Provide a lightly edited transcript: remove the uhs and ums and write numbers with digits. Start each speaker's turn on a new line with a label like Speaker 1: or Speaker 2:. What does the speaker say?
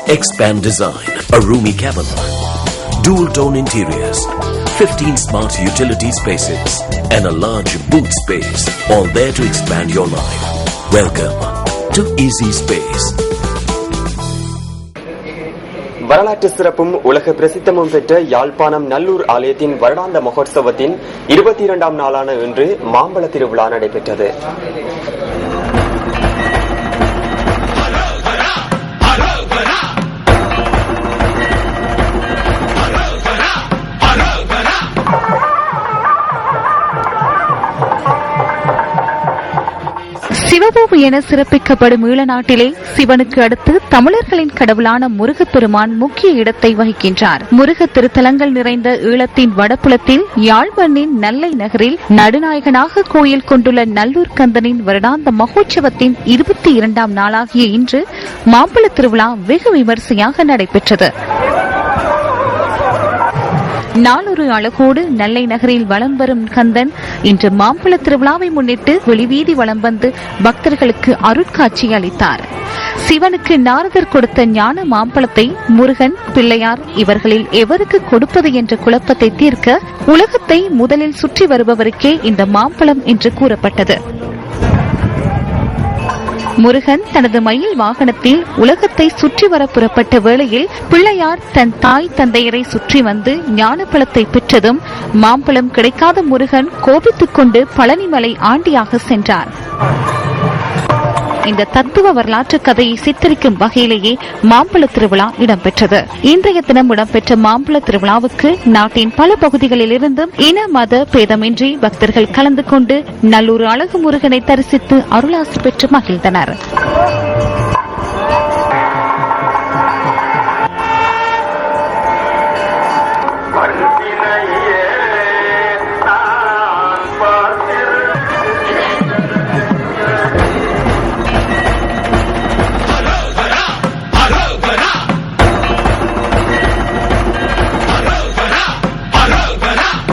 Speaker 1: Expand design, a roomy cabin, dual tone interiors, 15 smart utility spaces, and a large boot space, all there to expand your life. Welcome to Easy Space.
Speaker 2: வரலாற்று சிறப்பும் உலக பிரசித்தமும் பெற்ற யாழ்ப்பாணம் நல்லூர் ஆலயத்தின் வருடாந்த மகோற்சவத்தின் 22ஆம் நாளான இன்று மாம்பழ திருவிழா நடைபெற்றது.
Speaker 3: சிவபூமி என சிறப்பிக்கப்படும் ஈழநாட்டிலே சிவனுக்கு அடுத்து தமிழர்களின் கடவுளான முருகப்பெருமான் முக்கிய இடத்தை வகிக்கின்றார். முருக திருத்தலங்கள் நிறைந்த ஈழத்தின் வடபுலத்தில் யாழ்மண்ணின் நல்லை நகரில் நடுநாயகனாக கோயில் கொண்டுள்ள நல்லூர் கந்தனின் வருடாந்த மகோற்சவத்தின் 22ஆம் நாளாகிய இன்று மாம்பழ திருவிழா வெகு விமரிசையாக நடைபெற்றது. நாளொரு அழகோடு நல்லை நகரில் வலம் வரும் கந்தன் இன்று மாம்பழ திருவிழாவை முன்னிட்டு வெளிவீதி வலம் வந்து பக்தர்களுக்கு அருட்காட்சி அளித்தார். சிவனுக்கு நாரதர் கொடுத்த ஞான மாம்பழத்தை முருகன், பிள்ளையார் இவர்களில் எவருக்கு கொடுப்பது என்ற குழப்பத்தை தீர்க்க உலகத்தை முதலில் சுற்றி வருபவருக்கே இந்த மாம்பழம் என்று கூறப்பட்டது. முருகன் தனது மயில் வாகனத்தில் உலகத்தை சுற்றி வர புறப்பட்ட வேளையில் பிள்ளையார் தன் தாய் தந்தையரை சுற்றி வந்து ஞானப்பழத்தை பெற்றதும் மாம்பழம் கிடைக்காத முருகன் கோபித்துக் கொண்டு பழனிமலை ஆண்டியாக சென்றார். இந்த தத்துவ வரலாற்று கதையை சித்தரிக்கும் வகையிலேயே மாம்பழ திருவிழா இடம்பெற்றது. இன்றைய தினம் இடம்பெற்ற மாம்பழ திருவிழாவுக்கு நாட்டின் பல பகுதிகளில் இருந்தும் இன மத பேதமின்றி பக்தர்கள் கலந்து கொண்டு நல்லூர் அழகு முருகனை தரிசித்து அருளாசி பெற்று மகிழ்ந்தனர்.